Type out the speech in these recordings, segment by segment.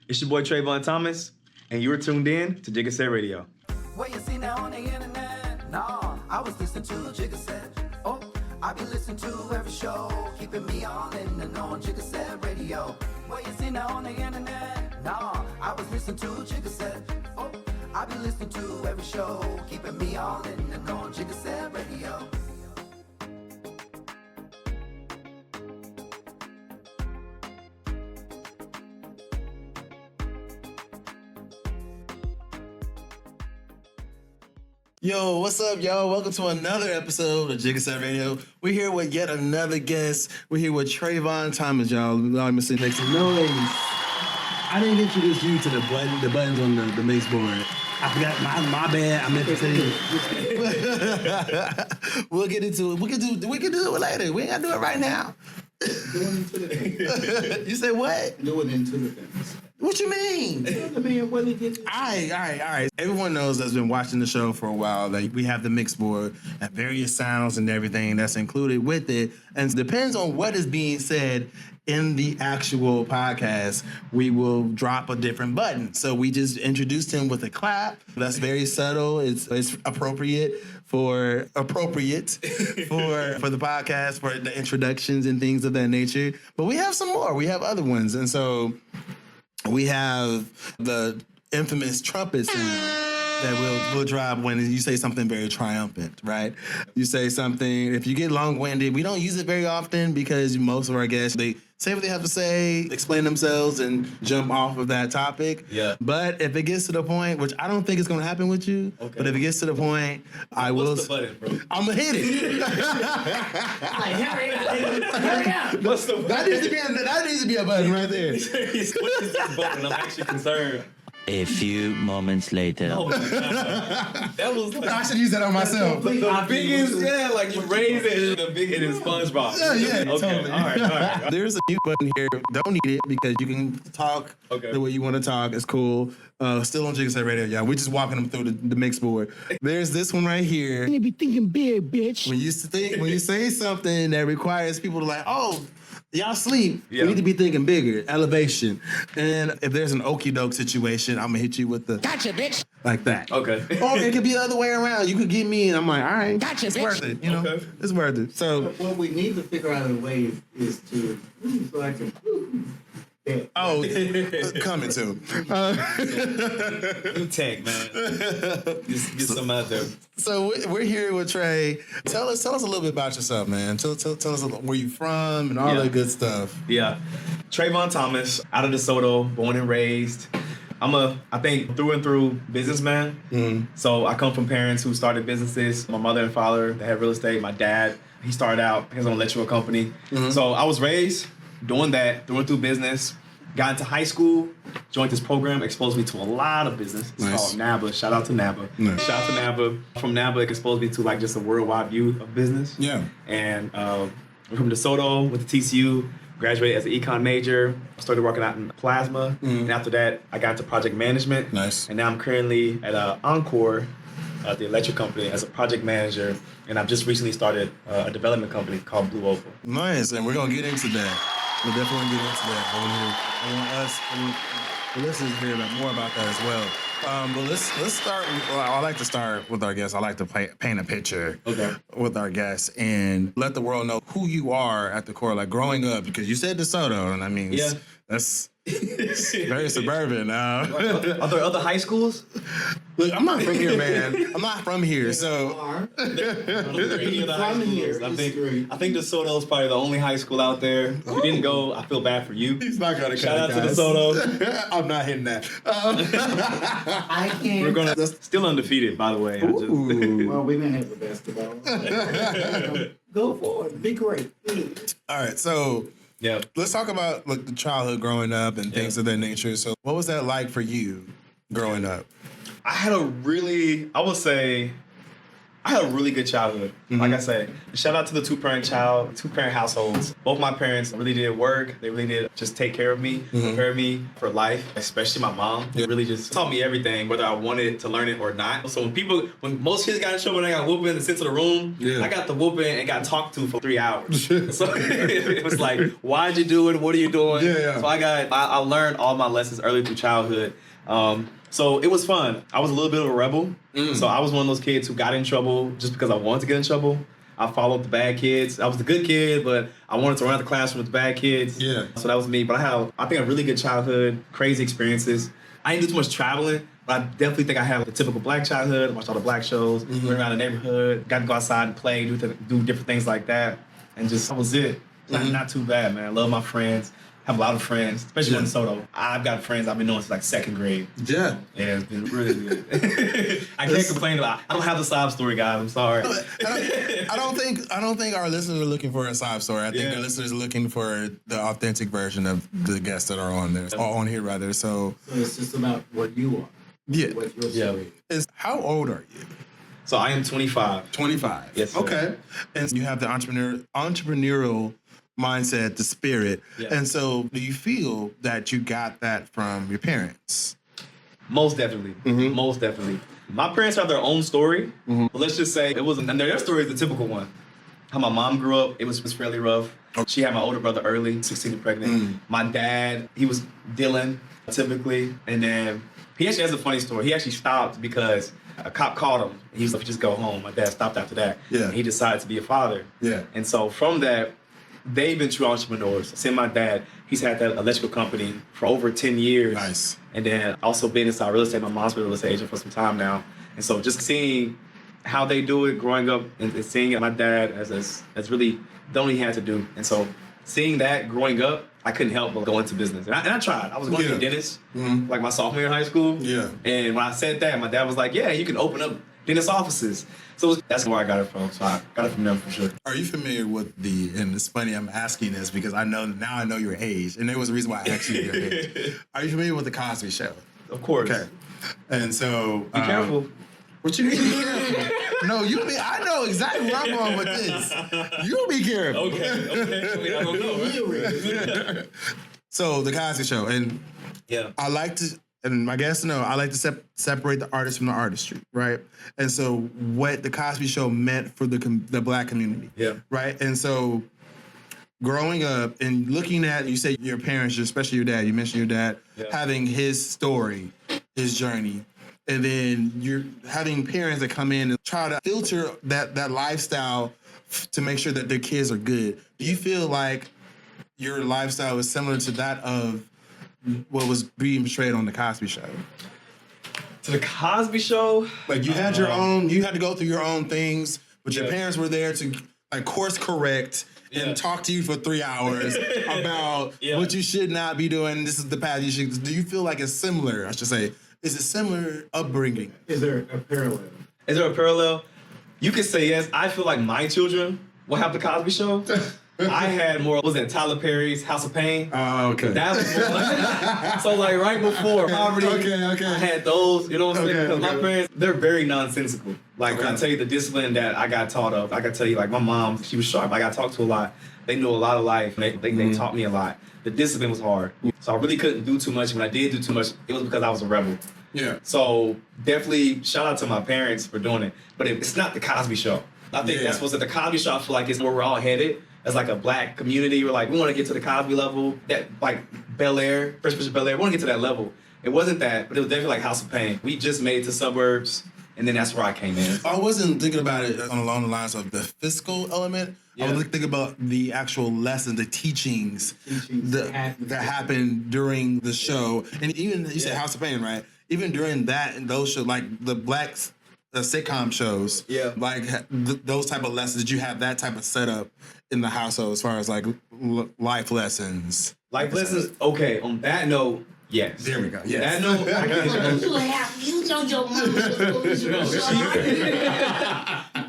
It's your boy Trevon Thomas, and you're tuned in to Jigga Sett Radio. What you see now on the internet? No, I was listening to Jigga Sett. Oh, I be listening to every show, keeping me all in the know on Jigga Sett Radio. What you see now on the internet? No, I was listening to Jigga Sett. Oh, I be listening to every show, keeping me all in the know on Jigga Sett Radio. Yo, what's up, y'all? Welcome to another episode of Jigga Sett Radio. We're here with yet another guest. We're here with Trevon Thomas, y'all. I'm sitting next to noise. I didn't introduce you to the buttons on the mix board. I forgot, my bad. I meant to tell you. We'll get into it. We can do it later. We ain't gotta do it right now. Going into the things. You say what? Going into the things. What you mean? I mean, what did you get? All right. Everyone knows that's been watching the show for a while that we have the mix board and various sounds and everything that's included with it. And it depends on what is being said in the actual podcast, we will drop a different button. So we just introduced him with a clap. That's very subtle. It's appropriate for the podcast, for the introductions and things of that nature. But we have some more. We have other ones. And so we have the infamous trumpet sound that we'll drop when you say something very triumphant, right? You say something, if you get long-winded, we don't use it very often because most of our guests, they say what they have to say, explain themselves, and jump off of that topic. Yeah. But if it gets to the point, which I don't think it's going to happen with you, but if it gets to the point, I will. What's the button, bro? I'm going to hit it. Hurry up. What's the button? That needs to be a button right there. What is this button? I'm actually concerned. A few moments later. Oh my God. That was like I should use that on myself. the biggest, like you raise it, the big it is SpongeBob. Yeah, okay, totally. all right. There's a mute button here. Don't need it because you can talk the way you want to talk. It's cool. Still on Jigga Sett Radio, y'all. We're just walking them through the mix board. There's this one right here. You be thinking big, bitch. When you say something that requires people to like, oh, y'all sleep. Yeah. You need to be thinking bigger, elevation. And if there's an okie doke situation, I'm gonna hit you with the Gotcha, bitch. like that. Okay. Or it could be the other way around. You could get me, and I'm like, all right, Gotcha, it's bitch. worth it. You know, Okay. it's worth it. So, What we need to figure out a way is to so I can. coming to. New tech, man. Just get some out there. So we're here with Trey. Tell us a little bit about yourself, man. Tell us where you from and all that good stuff. Yeah. Trevon Thomas, out of DeSoto, born and raised. I think through and through businessman. Mm-hmm. So I come from parents who started businesses. My mother and father, they had real estate. My dad, he started out his own electrical company. Mm-hmm. So I was raised doing that, through and through business. Got into high school, joined this program, exposed me to a lot of business. It's called NABA. Shout out to NABA. Nice. Shout out to NABA. From NABA, it exposed me to like just a worldwide view of business. Yeah. And from DeSoto, went to TCU, graduated as an econ major, started working out in plasma. And after that, I got into project management. Nice. And now I'm currently at Encore, the electric company, as a project manager. And I've just recently started a development company called Blue Opal. Nice, and we're gonna get into that. We're definitely gonna get into that. I want the listeners to hear more about that as well. But let's start. Well, I like to start with our guests. I like to paint a picture with our guests and let the world know who you are at the core. Like growing up, because you said DeSoto, and I mean, that's very suburban. Are there other high schools? Look, I'm not from here, man. I'm not from here, so. I think DeSoto is probably the only high school out there. If you didn't go, I feel bad for you. He's not gonna shout out guys. to DeSoto. I'm not hitting that. I can't. We're gonna still undefeated, by the way. Well, we didn't have the basketball. Go for it. Be great. All right, so. Yeah. Let's talk about like the childhood growing up and things of that nature. So what was that like for you growing up? I had I would say, I had a really good childhood. Like I said, shout out to the two-parent households. Both my parents really did work. They really did just take care of me, prepare me for life, especially my mom. They really just taught me everything, whether I wanted to learn it or not. So when most kids got in trouble and they got whooping and sent to the room, I got the whooping and got talked to for 3 hours. So it was like, why'd you do it? What are you doing? So I learned all my lessons early through childhood. So it was fun. I was a little bit of a rebel. So I was one of those kids who got in trouble just because I wanted to get in trouble. I followed the bad kids. I was the good kid, but I wanted to run out the classroom with the bad kids. So that was me. But I think a really good childhood, crazy experiences. I didn't do too much traveling, but I definitely think I had the typical black childhood. I watched all the black shows, went around the neighborhood, got to go outside and play, do different things like that. And just, that was it. Not too bad, man. I love my friends. Have a lot of friends, especially in DeSoto. I've got friends I've been knowing since like 2nd grade. Yeah, it's been really good. I can't complain about. I don't have the sob story, guys. I'm sorry. I don't think our listeners are looking for a sob story. I think the listeners are looking for the authentic version of the guests that are on there, or on here rather. So it's just about what you are. Yeah. What your story is. How old are you? So I am 25. 25. Yes, sir. Okay. And you have the entrepreneurial mindset, the spirit. And so do you feel that you got that from your parents? Most definitely. Most definitely. My parents have their own story, but let's just say their story is the typical one. How my mom grew up, it was fairly rough. She had my older brother early, 16 and pregnant. My dad, he was dealing typically, and then he actually has a funny story. He actually stopped because a cop called him. He was like, just go home. My dad stopped after that. And he decided to be a father. And so from that, they've been true entrepreneurs. Same my dad, he's had that electrical company for over 10 years. Nice. And then also been inside real estate. My mom's been a real estate agent for some time now. And so just seeing how they do it growing up and seeing my dad as really done what he had to do. And so seeing that growing up, I couldn't help but go into business. And I tried. I was going to be a dentist, like my sophomore year in high school. And when I said that, my dad was like, yeah, you can open up dentist offices. So that's where I got it from. So I got it from them for sure. Are you familiar with and it's funny I'm asking this because I know your age, and there was a reason why I asked you your age. Are you familiar with the Cosby Show? Of course. Okay. And so be careful. What you mean be careful? No, I know exactly where I'm going with this. You be careful. Okay. I mean, I don't know, right? So the Cosby Show, and I like to. And my guests know I like to separate the artist from the artistry, right? And so what the Cosby Show meant for the black community, right? And so growing up and looking at, you say your parents, especially your dad, you mentioned your dad, having his story, his journey, and then you're having parents that come in and try to filter that lifestyle to make sure that their kids are good. Do you feel like your lifestyle is similar to that of what was being portrayed on the Cosby Show? To the Cosby Show? Like you had your own, you had to go through your own things, but your parents were there to like course correct and talk to you for 3 hours about what you should not be doing. This is the path you should. Do you feel like it's similar? I should say, is it similar upbringing? Is there a parallel? Is there a parallel? You could say yes. I feel like my children will have the Cosby Show. I had more, was it Tyler Perry's House of Pain? Oh, okay. That was so like right before poverty. I had those, you know what I'm saying? Because my parents, they're very nonsensical. Like when I tell you the discipline that I got taught of, I can tell you like my mom, she was sharp. I got talked to a lot. They knew a lot of life. They taught me a lot. The discipline was hard. So I really couldn't do too much. When I did do too much, it was because I was a rebel. So definitely shout out to my parents for doing it. But it's not the Cosby Show. I think that's supposed to, the Cosby Show, I feel like it's where we're all headed. As like a black community, we're like, we want to get to the Cosby level, that like Bel Air, Fresh Prince of Bel Air, we want to get to that level. It wasn't that, but it was definitely like House of Pain. We just made it to suburbs, and then that's where I came in. I wasn't thinking about it along the lines of the fiscal element. I was thinking about the actual lessons, the teachings that happened during the show. And even, you said House of Pain, right? Even during that and those shows, like the black sitcom shows, like those type of lessons, did you have that type of setup in the household as far as like life lessons? Life lessons, okay, on that note, yes. There we go, yes. That note, I can You know your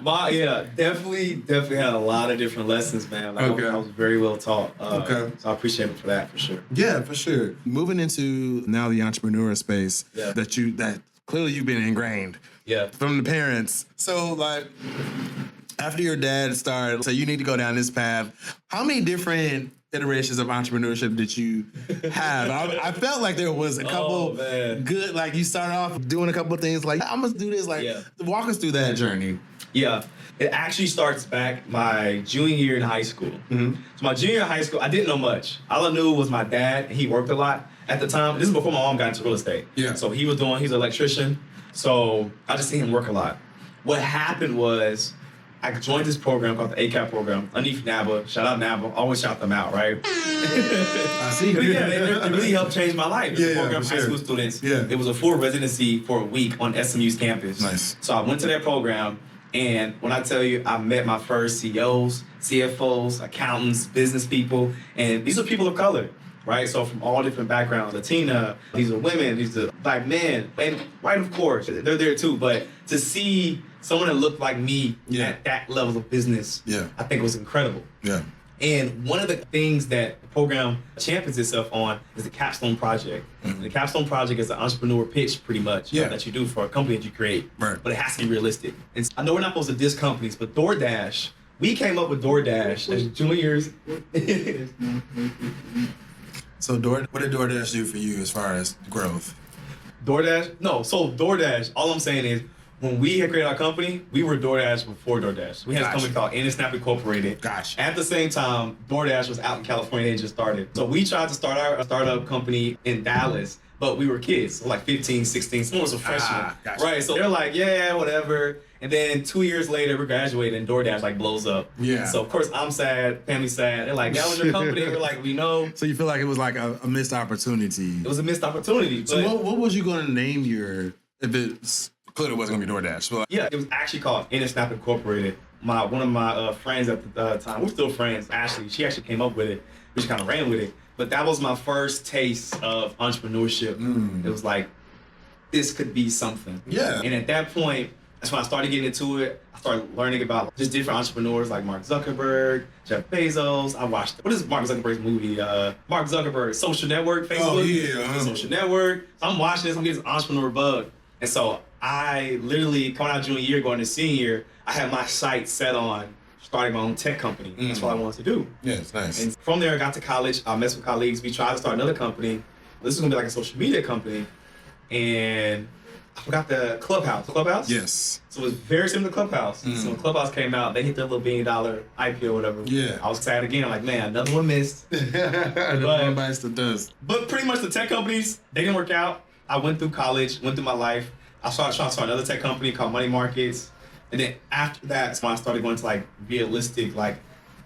mama. definitely had a lot of different lessons, man. Like, I was very well taught. So I appreciate it for that, for sure. Yeah, for sure. Moving into now the entrepreneur space that clearly you've been ingrained. Yeah. From the parents. So, like, after your dad started, so you need to go down this path, how many different iterations of entrepreneurship did you have? I felt like there was a couple good, like, you started off doing a couple of things, like, I must do this, like, walk us through that journey. Yeah. It actually starts back my junior year in high school. So my junior year in high school, I didn't know much. All I knew was my dad, and he worked a lot at the time. This is before my mom got into real estate. Yeah. So he's an electrician. So I just seen him work a lot. What happened was I joined this program called the ACAP program underneath NABA. Shout out NABA. Always shout them out, right? I see. But yeah, they really helped change my life. This program for high school students. Yeah. It was a full residency for a week on SMU's campus. Nice. So I went to that program, and when I tell you, I met my first CEOs, CFOs, accountants, business people, and these are people of color. Right, so from all different backgrounds, Latina, these are women, these are black men, and white, of course, they're there too. But to see someone that looked like me at that level of business, I think was incredible. Yeah. And one of the things that the program champions itself on is the Capstone Project. And the Capstone Project is an entrepreneur pitch, pretty much, that you do for a company that you create. Right. But it has to be realistic. And I know we're not supposed to diss companies, but DoorDash, we came up with DoorDash as juniors. So what did DoorDash do for you as far as growth? DoorDash, all I'm saying is, when we had created our company, we were DoorDash before DoorDash. We had a company called InSnap Incorporated. Gotcha. At the same time, DoorDash was out in California. They just started. So we tried to start our startup company in Dallas, but we were kids, so like 15, 16. Someone was a freshman. Gotcha. Right, so they're like, yeah, whatever. And then 2 years later, we graduated and DoorDash like blows up. Yeah. So of course, I'm sad, family's sad. They're like, that was your company? We're like, we know. So you feel like it was like a missed opportunity. It was a missed opportunity. So what was you going to name your, if it's clearly it wasn't going to be DoorDash? So yeah, it was actually called InSnap Incorporated. One of my friends at the time, we're still friends, Ashley, she actually came up with it. We just kind of ran with it. But that was my first taste of entrepreneurship. It was like, this could be something. Yeah. And at that point, that's when I started getting into it. I started learning about just different entrepreneurs like Mark Zuckerberg, Jeff Bezos. I watched, what is Mark Zuckerberg's movie? Mark Zuckerberg, Social Network, Facebook. Oh, yeah. Social Network. So I'm watching this, I'm getting this entrepreneur bug. And so I literally, coming out junior year, going to senior year, I had my sights set on starting my own tech company. That's what I wanted to do. Yeah, it's nice. And from there, I got to college. I messed with colleagues. We tried to start another company. This was gonna be like a social media company. And I forgot the Clubhouse. Yes. So it was very similar to Clubhouse. So when Clubhouse came out, they hit their little $1 billion IPO or whatever. Yeah. I was sad again, like, man, another one missed. Everybody still does. But pretty much the tech companies, they didn't work out. I went through college, went through my life. I started trying to start another tech company called Money Markets. And then after that, that's when I started going to like realistic, like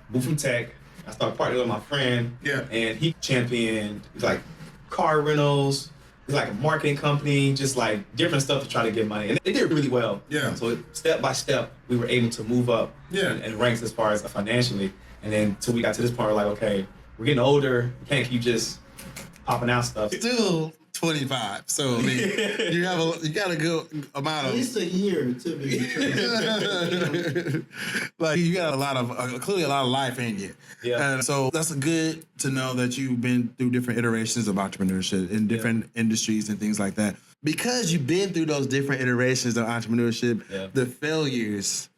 move from tech. I started partnering with my friend. Yeah. And he championed like car rentals. It's like a marketing company, just like different stuff to try to get money. And they did really well. Yeah. So step by step, we were able to move up and ranks as far as financially. And then until we got to this point, we're like, okay, we're getting older. We can't keep just popping out stuff. Still 25. So I mean, you got a good amount of At least a year to be like you got a lot of clearly a lot of life in you. Yeah. And so that's good to know that you've been through different iterations of entrepreneurship in different industries and things like that. Because you've been through those different iterations of entrepreneurship, the failures.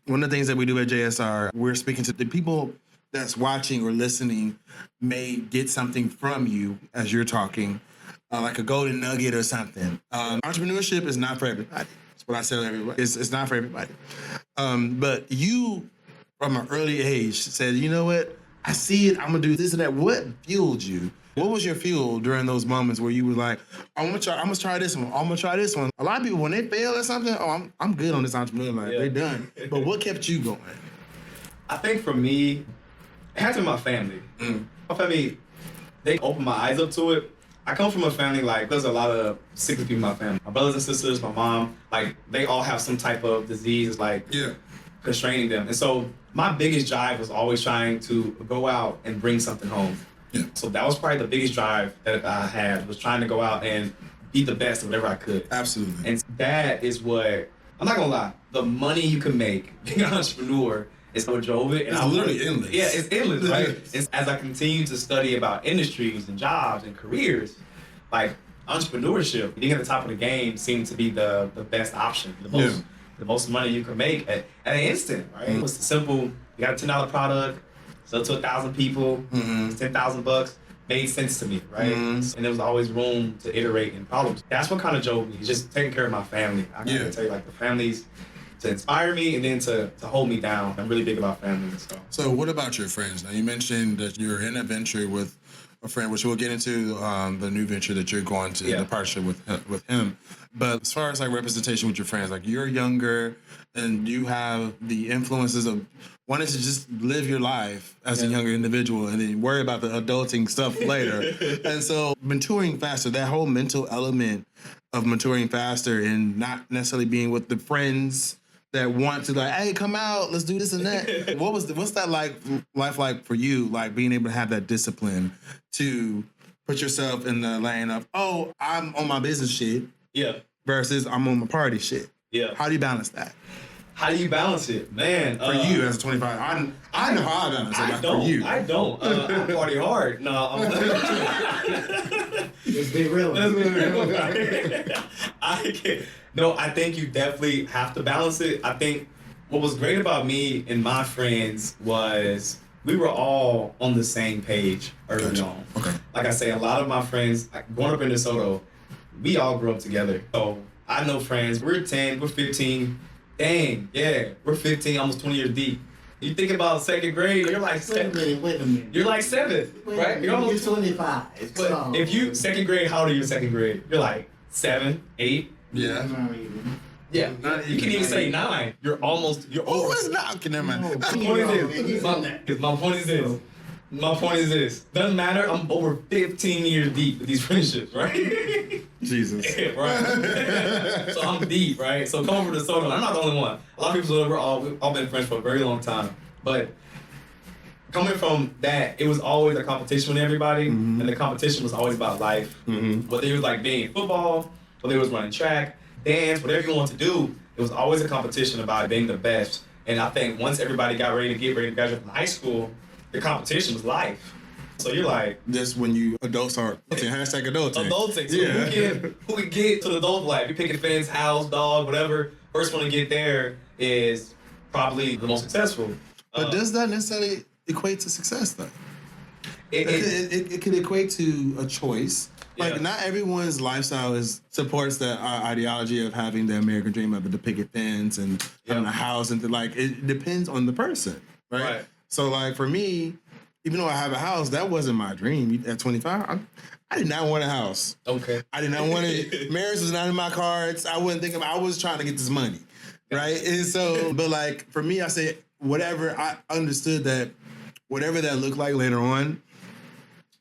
One of the things that we do at JSR, we're speaking to the people that's watching or listening may get something from you as you're talking. Like a golden nugget or something. Entrepreneurship is not for everybody. That's what I tell everybody. It's not for everybody. But you, from an early age, said, you know what? I see it. I'm going to do this and that. What fueled you? What was your fuel during those moments where you were like, I'm going to try this one. I'm going to try this one. A lot of people, when they fail at something, I'm good on this entrepreneur life. They're done. But what kept you going? I think for me, it had to be my family. My family, they opened my eyes up to it. I come from a family, like, there's a lot of sick people in my family. My brothers and sisters, my mom, like, they all have some type of disease, like, constraining them. And so my biggest drive was always trying to go out and bring something home. Yeah. So that was probably the biggest drive that I had, was trying to go out and be the best of whatever I could. Absolutely. And that is what, I'm not gonna lie, the money you can make being an entrepreneur is what drove it. And it's literally endless. Yeah, it's endless, right? It's, as I continue to study about industries and jobs and careers, like, entrepreneurship, being at the top of the game seemed to be the best option, the most money you could make at an instant, right? It was simple. You got a $10 product, sell to 1,000 people, it's $10,000. Made sense to me, right? And there was always room to iterate in problems. That's what kind of drove me, just taking care of my family. I gotta tell you, like, the families to inspire me and then to hold me down. I'm really big about family. So what about your friends? Now, you mentioned that you're in a venture with a friend, which we'll get into the new venture that you're going to, the partnership with him. But as far as like representation with your friends, like you're younger and you have the influences of wanting to just live your life as a younger individual and then worry about the adulting stuff later. And so maturing faster, that whole mental element of maturing faster and not necessarily being with the friends that want to like, hey, come out, let's do this and that. What's that life like for you? Like being able to have that discipline to put yourself in the lane of, oh, I'm on my business shit. Yeah. Versus I'm on my party shit. Yeah. How do you balance that? How do you balance it, man? For you as a 25, I know how I balance it. For you, I don't. I party hard. No, Let's be real. I can't. No, I think you definitely have to balance it. I think what was great about me and my friends was we were all on the same page early on. Okay. Like I say, a lot of my friends, like growing up in DeSoto, we all grew up together. So I know friends. We're 10, we're 15. Dang, yeah, we're 15, almost 20 years deep. You think about second grade, you're like seven. Wait a minute. You're like 7, right? You're almost 25. But if you second grade, how old are you in second grade? You're like 7, 8. Yeah. Yeah. You can even say 9. You're over. Oh, it's not. Never mind. My point is this. Doesn't matter. I'm over 15 years deep with these friendships, right? Jesus. Right. So I'm deep, right? So coming from DeSoto, I'm not the only one. A lot of people we've all been friends for a very long time. But coming from that, it was always a competition with everybody, and the competition was always about life. Whether it was like being in football, whether it was running track, dance, whatever you want to do, it was always a competition about being the best. And I think once everybody got ready to graduate from high school, the competition was life. So you're like... That's when you adults are... Hashtag adulting. Adulting. So who can get to the adult life? You're picking fence, house, dog, whatever. First one to get there is probably the most successful. But does that necessarily equate to success, though? It could equate to a choice. Like, not everyone's lifestyle supports that ideology of having the American dream of the picket fence and having a house. And it depends on the person, right? So, like, for me, even though I have a house, that wasn't my dream. At 25, I did not want a house. Okay. I did not want it. Marriage was not in my cards. I wasn't thinking about, I was trying to get this money, right? And so, but, like, for me, I said, whatever, I understood that whatever that looked like later on,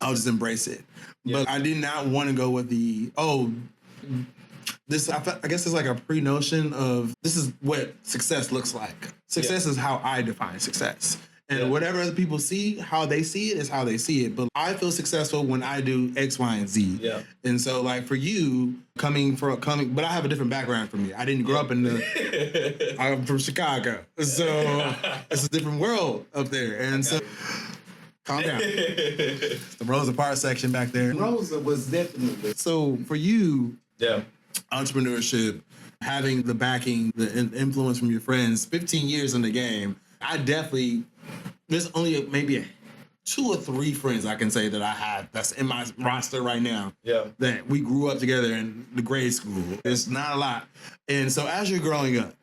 I'll just embrace it. But I did not want to go with this, I guess it's like a pre-notion of this is what success looks like. Success is how I define success. And whatever other people see, how they see it is how they see it. But I feel successful when I do X, Y, and Z. Yeah. And so, like, for you, but I have a different background from you. I didn't grow up I'm from Chicago. So it's a different world up there. And so, calm down. The Rosa Parks section back there. Rosa was definitely. So for you, entrepreneurship, having the backing, the influence from your friends, 15 years in the game, there's only maybe 2 or 3 friends I can say that I have that's in my roster right now. Yeah. That we grew up together in the grade school. It's not a lot. And so as you're growing up,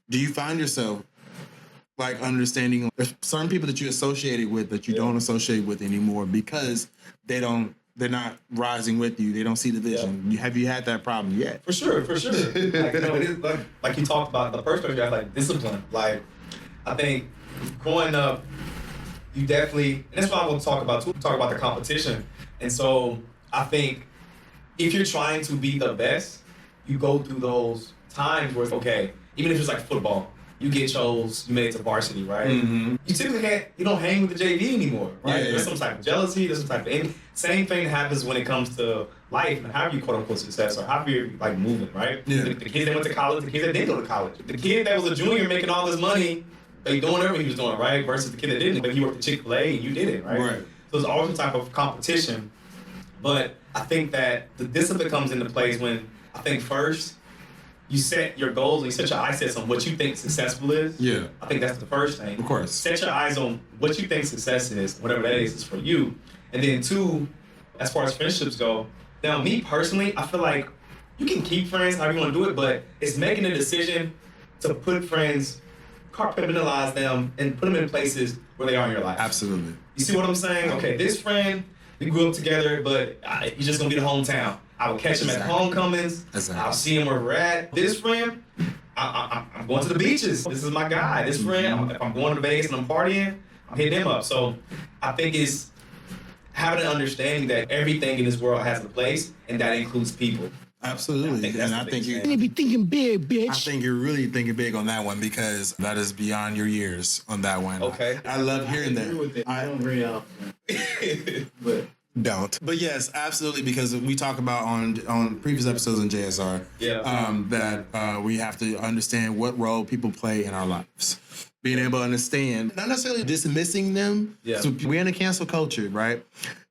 do you find yourself like understanding there's certain people that you associated with that you don't associate with anymore because they're not rising with you. They don't see the vision. Have you had that problem yet? For sure. Like, like you talked about, the first person you have, like, discipline. Like, I think growing up, you definitely, and that's what I want to talk about too, talk about the competition. And so I think if you're trying to be the best, you go through those times where it's okay, even if it's like football, you get chose, you made it to varsity, right? Mm-hmm. You typically you don't hang with the JV anymore, right? There's some type of jealousy, there's some type of envy. Same thing happens when it comes to life and how you quote unquote success or how you're like moving, right? Yeah. The kids that went to college, the kids that didn't go to college. The kid that was a junior making all this money, like doing whatever he was doing, right? Versus the kid that didn't, but he worked at Chick-fil-A and you didn't, right? So there's always some type of competition. But I think that the discipline comes into place when I think first you set your goals, you set your eyes on what you think successful is. Yeah. I think that's the first thing. Of course. Set your eyes on what you think success is, whatever that is for you. And then two, as far as friendships go, now me personally, I feel like you can keep friends however you want to do it, but it's making a decision to put friends, compartmentalize them, and put them in places where they are in your life. Absolutely. You see what I'm saying? Okay, this friend, we grew up together, but he's just gonna be the hometown. I will catch him at homecomings. Exactly. I'll see him where we're at. This friend, I'm going to the beaches. This is my guy. This friend, if I'm going to Vegas and I'm partying, I'm hitting him up. So I think it's having an understanding that everything in this world has a place, and that includes people. Absolutely. I think you be thinking big, bitch. I think you're really thinking big on that one because that is beyond your years on that one. Okay. I love hearing that. I don't very often. But Don't. But yes, absolutely, because we talk about on previous episodes on JSR that we have to understand what role people play in our lives. Being able to understand, not necessarily dismissing them. Yeah. So we're in a cancel culture, right?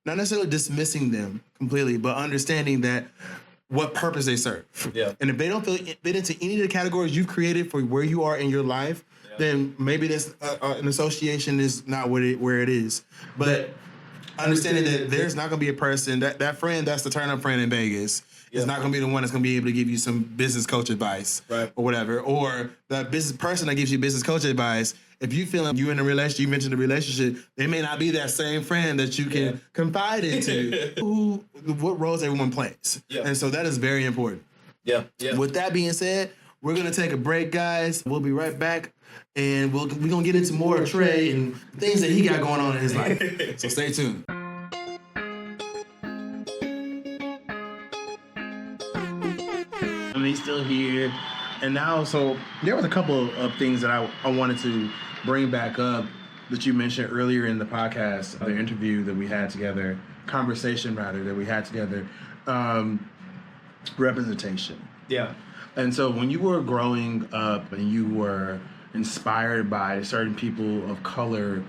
Not necessarily dismissing them completely, but understanding that what purpose they serve. Yeah. And if they don't fit into any of the categories you've created for where you are in your life, then maybe this an association is not where it is. But understanding that there's not going to be a person, that friend that's the turn-up friend in Vegas is not going to be the one that's going to be able to give you some business coach advice or whatever. Or that business person that gives you business coach advice, if you feel like you're in a relationship, you mentioned a relationship, they may not be that same friend that you can confide into. What roles everyone plays. Yeah. And so that is very important. Yeah. With that being said, we're going to take a break, guys. We'll be right back. And we're going to get into more of Trey and things that he got going on in his life. So stay tuned. And he's still here. And now, so there was a couple of things that I wanted to bring back up that you mentioned earlier in the podcast, the interview that we had together, conversation rather, that we had together, representation. Yeah. And so when you were growing up and you were inspired by certain people of color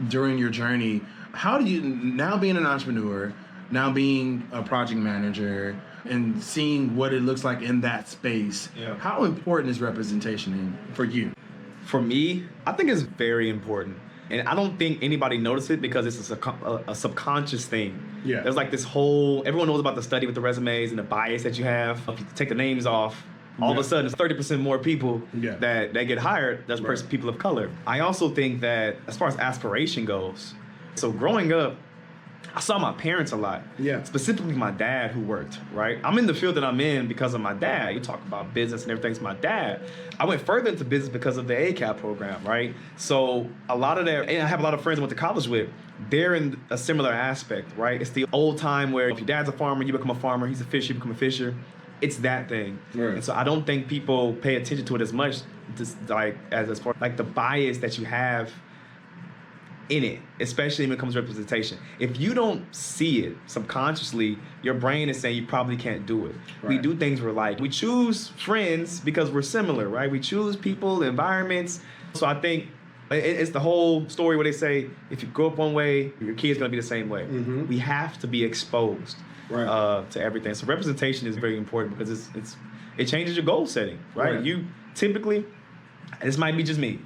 during your journey, how do you, now being an entrepreneur, now being a project manager, and seeing what it looks like in that space, how important is representation for you? For me, I think it's very important. And I don't think anybody noticed it because it's a subconscious thing. Yeah. There's like this whole, everyone knows about the study with the resumes and the bias that you have. If you take the names off, all of a sudden it's 30% more people that get hired that's people of color. I also think that as far as aspiration goes, so growing up, I saw my parents a lot. Yeah. Specifically my dad who worked, right? I'm in the field that I'm in because of my dad. You talk about business and everything's my dad. I went further into business because of the ACAP program, right? So a lot of their, and I have a lot of friends I went to college with, they're in a similar aspect, right? It's the old time where if your dad's a farmer, you become a farmer, he's a fisher, you become a fisher. It's that thing. Right. And so I don't think people pay attention to it as much, just like as far like the bias that you have in it, especially when it comes to representation. If you don't see it subconsciously, your brain is saying you probably can't do it. Right. We do things we're like. We choose friends because we're similar, right? We choose people, environments. So I think it's the whole story where they say, if you grow up one way, your kid's gonna be the same way. Mm-hmm. We have to be exposed to everything. So representation is very important because it changes your goal setting, right? You typically, this might be just me,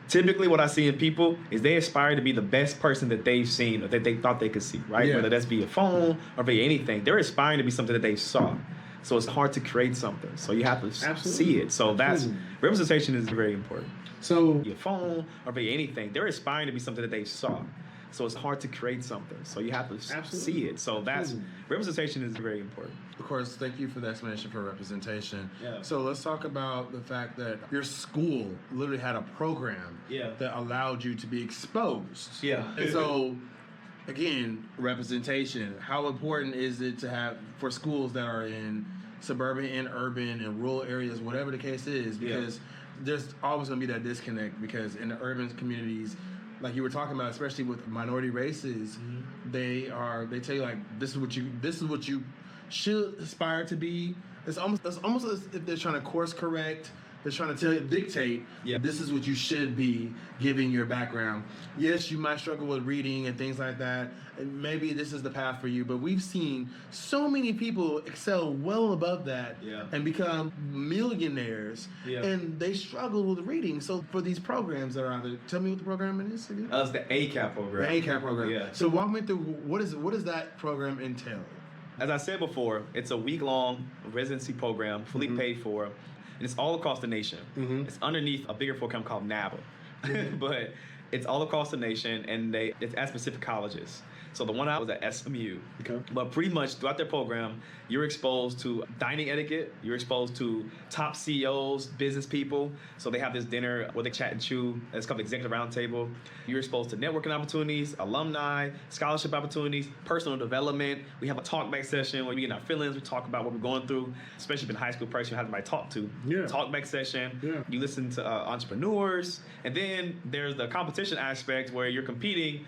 typically what I see in people is they aspire to be the best person that they've seen or that they thought they could see, right? Yeah. Whether that's via phone or via anything. They're aspiring to be something that they saw. So it's hard to create something. So you have to see it. So that's, representation is very important. So via phone or via anything, they're aspiring to be something that they saw. So it's hard to create something. So you have to see it. So that's, representation is very important. Of course, thank you for the explanation for representation. Yeah. So let's talk about the fact that your school literally had a program that allowed you to be exposed. Yeah. And so, again, representation. How important is it to have for schools that are in suburban and urban and rural areas, whatever the case is, because there's always going to be that disconnect because in the urban communities, like you were talking about, especially with minority races, they tell you like this is what you should aspire to be. It's almost as if they're trying to course correct is trying to dictate this is what you should be giving your background. Yes, you might struggle with reading and things like that, and maybe this is the path for you, but we've seen so many people excel well above that and become millionaires, and they struggle with reading. So for these programs that are out there, tell me what the program is again? It's the ACAP program. The ACAP program. Yeah. So walk me through, what does that program entail? As I said before, it's a week-long residency program, fully paid for, and it's all across the nation. It's underneath a bigger program called NABA, but it's all across the nation, and it's at specific colleges. So the one I was at SMU. Okay. But pretty much throughout their program, you're exposed to dining etiquette. You're exposed to top CEOs, business people. So they have this dinner where they chat and chew. It's called the Executive Roundtable. You're exposed to networking opportunities, alumni, scholarship opportunities, personal development. We have a talk-back session where we get in our feelings. We talk about what we're going through, especially if you're in high school person you have somebody to talk to. Yeah. Talk-back session. Yeah. You listen to entrepreneurs. And then there's the competition aspect where you're competing,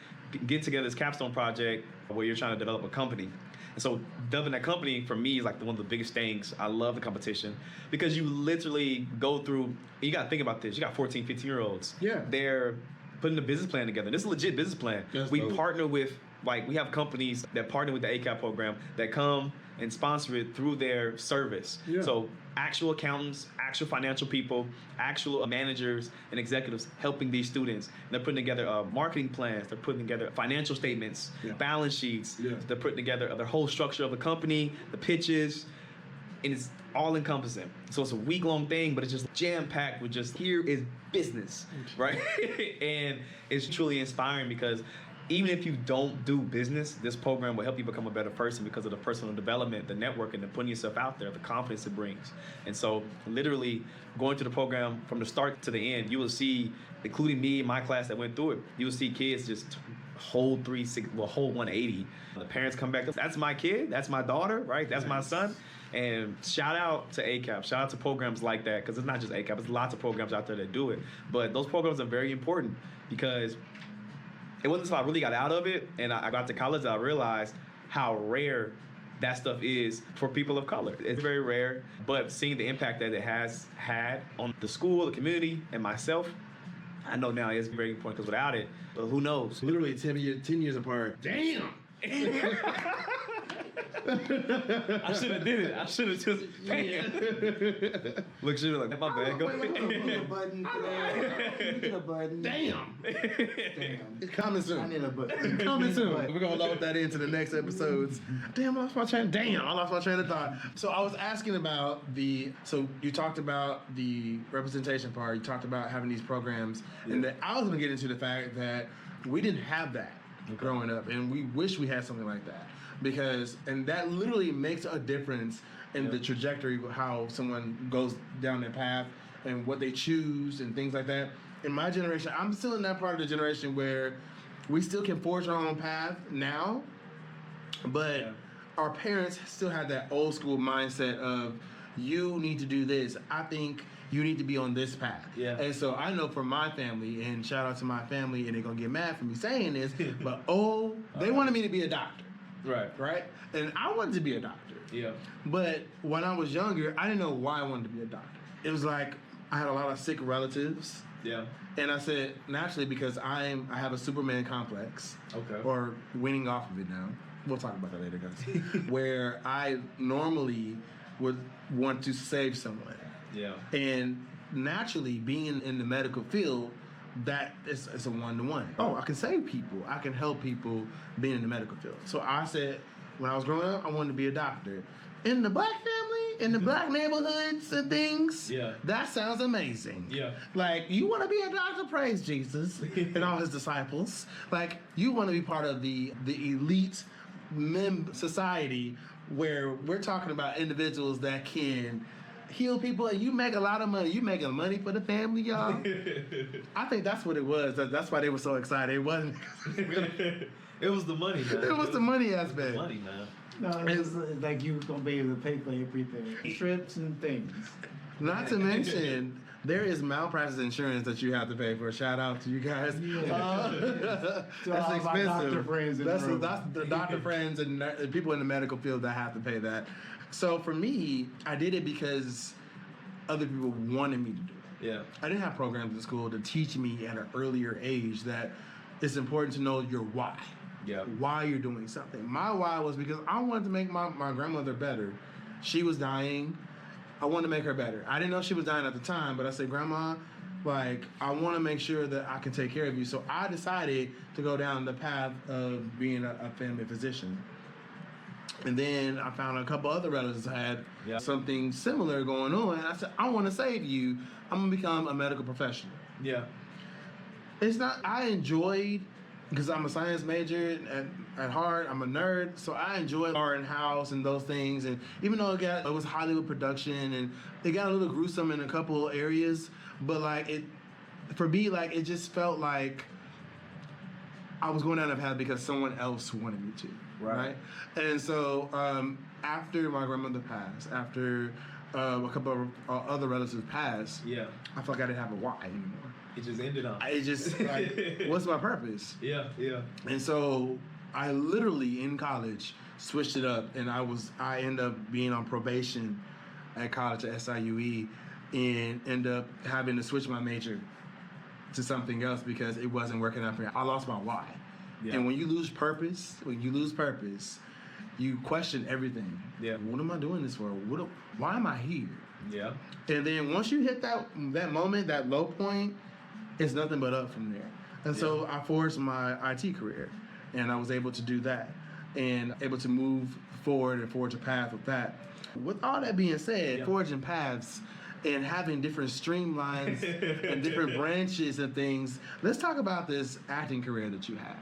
get together this capstone project where you're trying to develop a company. And so developing that company for me is like one of the biggest things. I love the competition because you literally go through, you got to think about this. You got 14, 15-year-olds. Yeah. They're putting a business plan together. This is a legit business plan. We partner with, we have companies that partner with the ACAP program that come and sponsor it through their service. Yeah. So actual accountants, actual financial people, actual managers and executives helping these students. And they're putting together marketing plans. They're putting together financial statements, balance sheets. Yeah. They're putting together the whole structure of the company, the pitches, and it's all encompassing. So it's a week-long thing, but it's just jam-packed with just, here is business, right? And it's truly inspiring because even if you don't do business, this program will help you become a better person because of the personal development, the networking, the putting yourself out there, the confidence it brings. And so literally going through the program from the start to the end, you will see, including me, my class that went through it, you will see kids just whole 180. The parents come back, that's my kid, that's my daughter, right? That's my son. And shout out to ACAP, shout out to programs like that, because it's not just ACAP, it's lots of programs out there that do it. But those programs are very important because it wasn't until I really got out of it and I got to college that I realized how rare that stuff is for people of color. It's very rare, but seeing the impact that it has had on the school, the community, and myself, I know now it's very important because without it, well, who knows? Literally 10 years apart. Damn! I should have did it. I should have just look, she was like, my bad. Go ahead. Button. Damn. It's coming soon. I need a button. Coming soon. We're gonna load that into the next episodes. Damn, I lost my train of thought. So I was asking about so you talked about the representation part. You talked about having these programs, and that I was gonna get into the fact that we didn't have that growing up, and we wish we had something like that. And that literally makes a difference in the trajectory of how someone goes down their path and what they choose and things like that. In my generation, I'm still in that part of the generation where we still can forge our own path now, but our parents still have that old school mindset of, you need to do this. I think you need to be on this path. Yeah. And so I know for my family, and shout out to my family, and they're going to get mad for me saying this, but they wanted me to be a doctor. Right? And I wanted to be a doctor. Yeah. But when I was younger, I didn't know why I wanted to be a doctor. It was like I had a lot of sick relatives. Yeah. And I said, naturally, because I have a Superman complex. Okay. Or winning off of it now. We'll talk about that later, guys. Where I normally would want to save someone. Yeah. And naturally, being in the medical field, that is a one-to-one. Oh, I can save people. I can help people being in the medical field. So I said, when I was growing up, I wanted to be a doctor. In the black family, in the black neighborhoods and things, that sounds amazing. Yeah. Like, you want to be a doctor? Praise Jesus and all his disciples. Like, you want to be part of the elite society where we're talking about individuals that can heal people, and you make a lot of money. You making money for the family, y'all. I think that's what it was. That's why they were so excited. It wasn't. It was the money, man. It was the money aspect. Money, man. No, it's like you were gonna be able to pay for everything, trips and things. Not to mention, there is malpractice insurance that you have to pay for. Shout out to you guys. That's expensive. Doctor friends that's the doctor friends and people in the medical field that have to pay that. So for me, I did it because other people wanted me to do. Yeah. I didn't have programs in school to teach me at an earlier age that it's important to know your why. Yeah. Why you're doing something. My why was because I wanted to make my grandmother better. She was dying. I wanted to make her better. I didn't know she was dying at the time, but I said, Grandma, like, I want to make sure that I can take care of you. So I decided to go down the path of being a family physician. And then I found a couple other relatives had something similar going on. And I said, I want to save you. I'm going to become a medical professional. Yeah. It's not, I enjoyed, because I'm a science major at heart, I'm a nerd, so I enjoyed art and house and those things. And even though it was Hollywood production and it got a little gruesome in a couple areas, but for me, it just felt like I was going down that path because someone else wanted me to. Right? And so after my grandmother passed, after a couple of other relatives passed, I felt like I didn't have a why anymore. It just ended up. It just, what's my purpose? Yeah. And so I literally, in college, switched it up, and I ended up being on probation at college at SIUE, and ended up having to switch my major to something else because it wasn't working out for me. I lost my why. Yeah. And when you lose purpose, you question everything. Yeah. What am I doing this for? Why am I here? Yeah. And then once you hit that moment, that low point, it's nothing but up from there. And so I forged my IT career, and I was able to do that and able to move forward and forge a path with that. With all that being said, forging paths and having different streamlines and different branches and things, let's talk about this acting career that you have.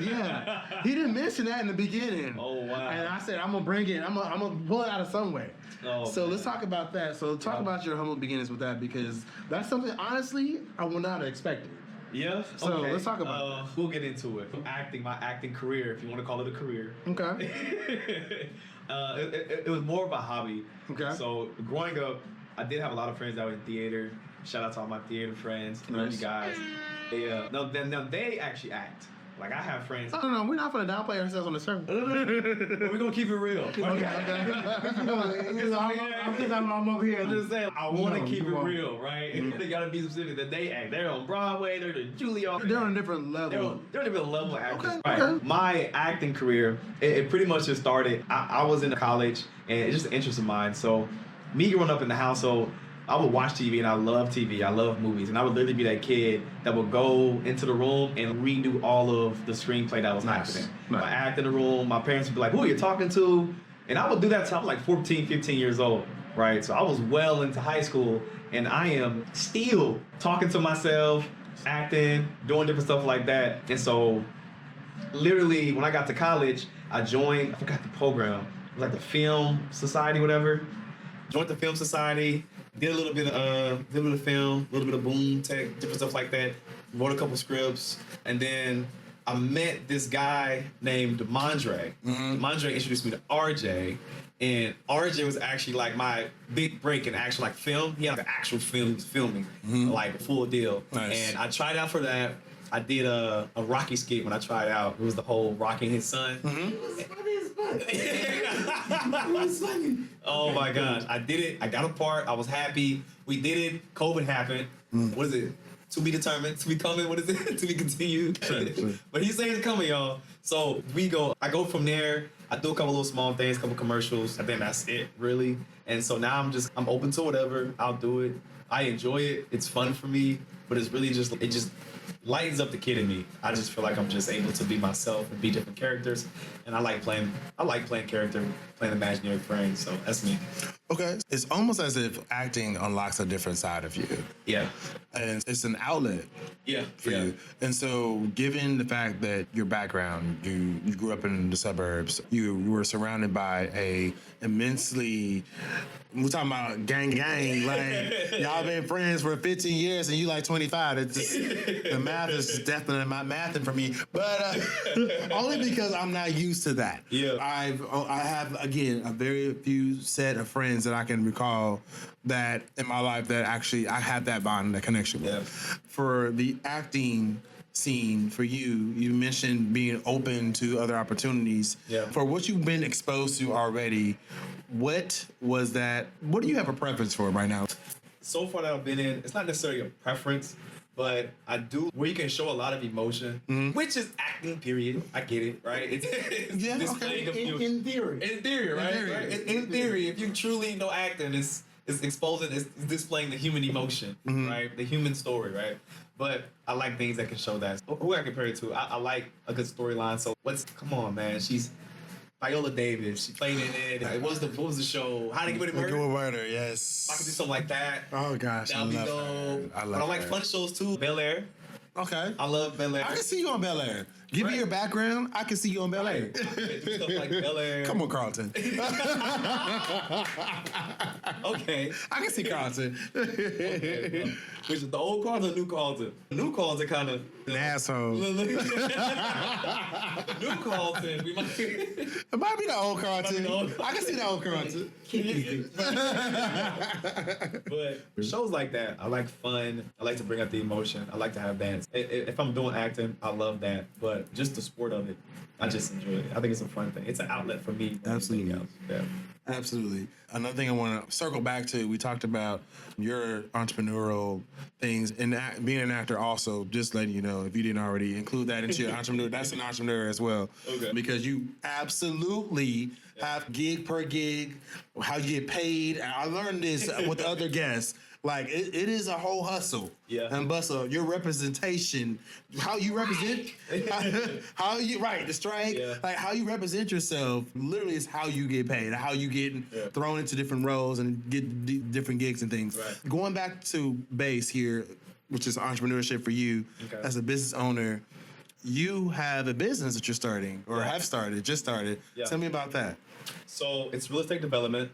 Yeah, he didn't mention that in the beginning. Oh, wow. And I said, I'm going to bring it, I'm going to pull it out of somewhere. Oh, so man. Let's talk about that. So talk about your humble beginnings with that, because that's something, honestly, I would not have expected. Yeah. So let's talk about that. We'll get into it. My acting career, if you want to call it a career. Okay. It was more of a hobby. Okay. So growing up, I did have a lot of friends that were in theater. Shout out to all my theater friends, you guys. They actually act. Like, I have friends. No, we're not going to downplay ourselves on the surface. We're going to keep it real. Okay. I'm over here. I'm just saying, I want to keep it real, right? They got to be specific that they act. They're on Broadway. They're the Juilliard. They're on a different level. They're on a different level of acting. Okay. Right. Okay. My acting career, it pretty much just started. I was in college, and it's just an interest of mine. So me growing up in the household, I would watch TV, and I love TV. I love movies, and I would literally be that kid that would go into the room and redo all of the screenplay that was happening. Nice. I act in the room. My parents would be like, "Who are you talking to?" And I would do that until I was like 14, 15 years old, right? So I was well into high school, and I am still talking to myself, acting, doing different stuff like that. And so, literally, when I got to college, I joined. I forgot the program. It was like the Film Society, whatever. Joined the Film Society. Did a little bit of film, a little bit of boom tech, different stuff like that. Wrote a couple scripts, and then I met this guy named Demondre. Demondre introduced me to RJ, and RJ was actually like my big break in actual film. He had an actual film he was filming, like a full deal. Nice. And I tried out for that. I did a Rocky skit when I tried out. It was the whole rocking his son. Oh my gosh, I did it. I got a part. I was happy. We did it. COVID happened. What is it? To be determined. To be coming. What is it? To be continued. Sure. But he's saying it's coming, y'all. So I go from there. I do a couple little small things, a couple commercials. I think that's it, really. And so now I'm open to whatever. I'll do it. I enjoy it. It's fun for me. But it's really just lightens up the kid in me. I just feel like I'm just able to be myself and be different characters. And I like playing character, playing imaginary friends. So that's me. Okay. It's almost as if acting unlocks a different side of you. Yeah. And it's an outlet. For you. And so given the fact that your background, you grew up in the suburbs, you were surrounded by a immensely, we're talking about gang, like y'all been friends for 15 years and you like 25. It's just, the math is definitely not mathing for me, but only because I'm not used to that. Yeah. I have, again, a very few set of friends that I can recall that in my life that actually I had that bond, that connection with. For the acting scene for you? You mentioned being open to other opportunities. Yeah. For what you've been exposed to already, what was that? What do you have a preference for right now? So far that I've been in, it's not necessarily a preference, but I do where you can show a lot of emotion, which is acting. Period. I get it, right? It's Yeah, displaying of you. In theory. In theory, right? theory. Right? In theory, if you truly know acting, it's exposing, it's displaying the human emotion, right? The human story, right? But I like things that can show that. Who I compare it to? I like a good storyline. So come on, man. She's Viola Davis. She played in it. What was the show? How to Get Away with Murder? Murder, yes. If I could do something like that. Oh gosh, That'd be dope. I love But I like her. fun shows too. Bel Air. Okay. I love Bel Air. I can see you on Bel Air. Give me your background. I can see you on Bel Air. Do stuff like Bel Air. Come on, Carlton. Okay. I can see Carlton. Which is the old Carlton or new Carlton? The new Carlton kind of An asshole. New Carlton. We might. It might be the old Carlton. the old I can see the old Carlton. But shows like that, I like fun. I like to bring out the emotion. I like to have dance. If I'm doing acting, I love that. But just the sport of it, I just enjoy it. I think it's a fun thing. It's an outlet for me. Absolutely. Else. Yeah. Absolutely. Another thing I want to circle back to, we talked about your entrepreneurial things and being an actor also, just letting you know, if you didn't already include that into your entrepreneur, that's an entrepreneur as well. Okay. Because you absolutely have gig per gig, how you get paid. And I learned this with other guests. Like, it is a whole hustle. Yeah. And bustle, your representation, how you represent, how you, right, the strike, Yeah. like how you represent yourself, literally is how you get paid, how you get thrown into different roles and get different gigs and things. Right. Going back to base here, which is entrepreneurship for you, Okay. as a business owner, you have a business that you're starting or Yeah. have started, just started. Yeah. Tell me about that. So it's real estate development.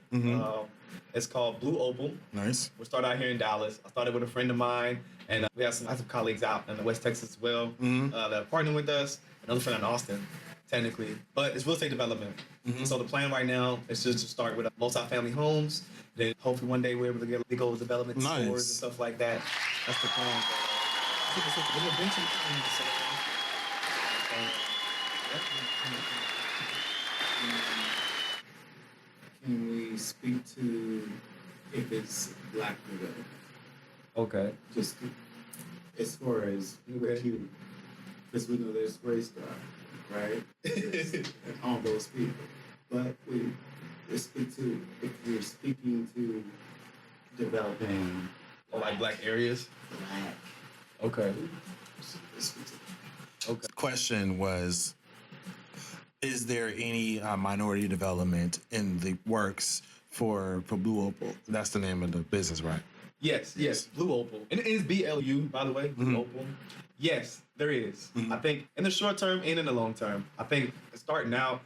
It's called Blue Opal. Nice. We started out here in Dallas. I started with a friend of mine, and we have some colleagues out in the West Texas as well that are partnering with us. Another friend in Austin, technically. But it's real estate development. So the plan right now is just to start with multi-family homes. Then hopefully one day we're able to get legal development Nice. stores and stuff like that. That's the plan. Can we speak to if it's black development? Okay. Just as far as Okay. you, because we know there's race drive, right? And all those people. But let's speak to, if you're speaking to developing Like black areas. black, Okay. let's speak to Okay. Question was, is there any minority development in the works for Blue Opal? That's the name of the business, right? Yes, Blue Opal. And it is BLU, by the way, Blue Opal. Yes, there is. I think in the short term and in the long term. I think starting out,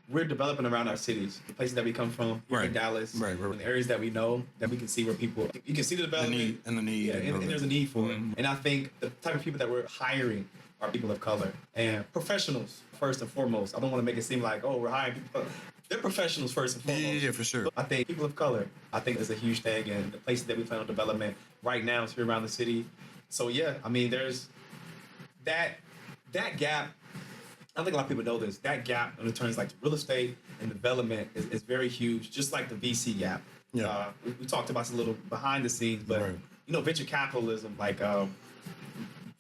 we're developing around our cities, the places that we come from, here in Right. Dallas, Right. in the areas that we know, that we can see where people, you can see the development. The need. Yeah, and there's a need for it. And I think the type of people that we're hiring are people of color and professionals, first and foremost. I don't want to make it seem like, oh, we're hiring people. They're professionals first and foremost. Yeah, for sure. I think people of color, I think is a huge thing, and the places that we plan on development right now is here around the city. So yeah, I mean, there's that gap. I don't think a lot of people know this. That gap in terms like real estate and development is very huge, just like the VC gap. Yeah. We talked about this a little behind the scenes, but Right. Venture capitalism, like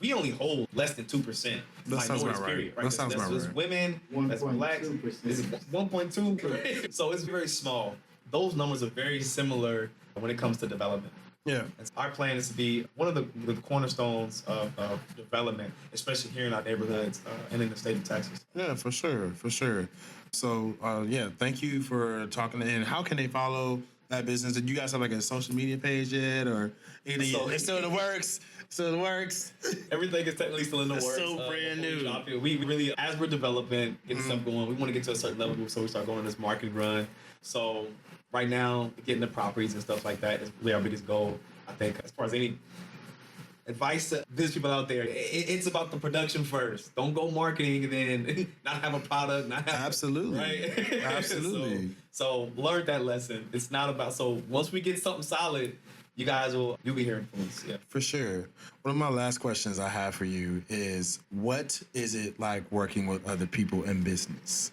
we only hold less than 2%. That sounds minorities, about right. period, That sounds that's about just right. women, that's blacks. 1.2%. It's 1.2. So it's very small. Those numbers are very similar when it comes to development. Yeah. And our plan is to be one of the cornerstones of development, especially here in our neighborhoods and in the state of Texas. Yeah, for sure. So, thank you for talking. And how can they follow that business? Did you guys have like a social media page yet, or anything? So- It's still in the works. Everything is technically still in the It's works. so brand before we new. drop it. We really, as we're developing, getting stuff going, we want to get to a certain level so we start going on this marketing run. So right now, getting the properties and stuff like that is really our biggest goal. I think as far as any advice to business people out there, it's about the production first. Don't go marketing and then not have a product, not have Absolutely. right. Absolutely. So learn that lesson. It's not about, so once we get something solid, you'll be hearing from us. Yeah. For sure. One of my last questions I have for you is, what is it like working with other people in business?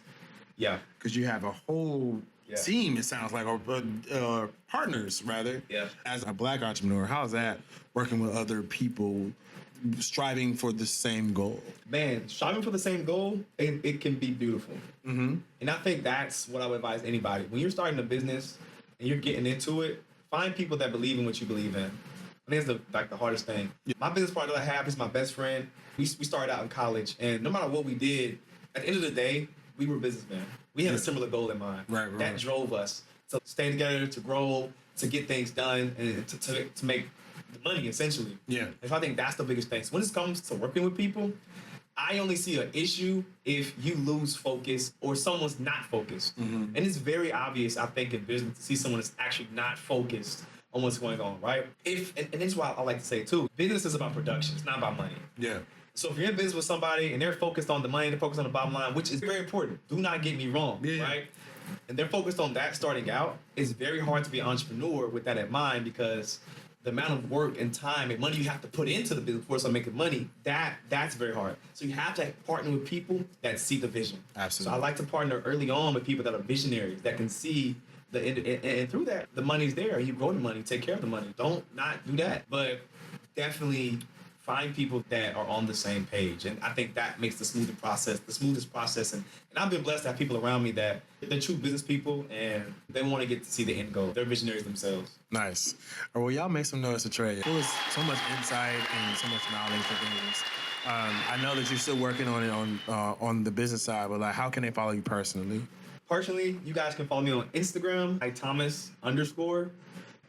Yeah. Because you have a whole team, it sounds like, or partners, rather. Yeah. As a Black entrepreneur, how's that working with other people striving for the same goal? Man, striving for the same goal, it can be beautiful. Mm-hmm. And I think that's what I would advise anybody. When you're starting a business and you're getting into it, find people that believe in what you believe in. I think it's the hardest thing. Yeah. My business partner that I have is my best friend. We started out in college, and no matter what we did, at the end of the day, we were businessmen. We had a similar goal in mind. Right. That drove us to stay together, to grow, to get things done, and to make the money, essentially. Yeah. And so I think that's the biggest thing. So when it comes to working with people, I only see an issue if you lose focus or someone's not focused. Mm-hmm. And it's very obvious, I think, in business to see someone that's actually not focused on what's going on, right? And that's why I like to say, too, business is about production. It's not about money. Yeah. So if you're in business with somebody and they're focused on the money, they're focused on the bottom line, which is very important. Do not get me wrong, right? And they're focused on that starting out. It's very hard to be an entrepreneur with that in mind, because the amount of work and time and money you have to put into the business before start making money, that's very hard. So you have to partner with people that see the vision. Absolutely. So I like to partner early on with people that are visionaries, that can see the end, and through that, the money's there. You grow the money, take care of the money. Don't not do that. But definitely find people that are on the same page. And I think that makes the smoothest process. And I've been blessed to have people around me that they're true business people and they want to get to see the end goal. They're visionaries themselves. Nice. Well, y'all make some noise to Trey. There was so much insight and so much knowledge for things. I know that you're still working on it on the business side, but like, how can they follow you personally? Personally, you guys can follow me on Instagram, Thomas _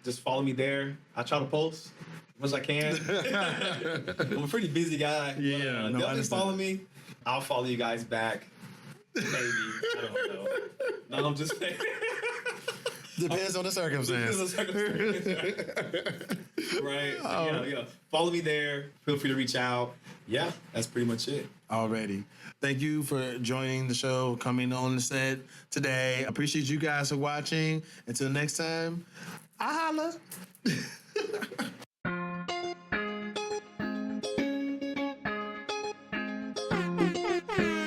Just follow me there. I try to post as much as I can. I'm a pretty busy guy. Yeah, but, definitely follow me. I'll follow you guys back. Maybe. I don't know. No, I'm just saying. Depends on the circumstance. Right. Yeah. Follow me there. Feel free to reach out. Yeah, that's pretty much it. Already. Thank you for joining the show, coming on the set today. I appreciate you guys for watching. Until next time, I holla.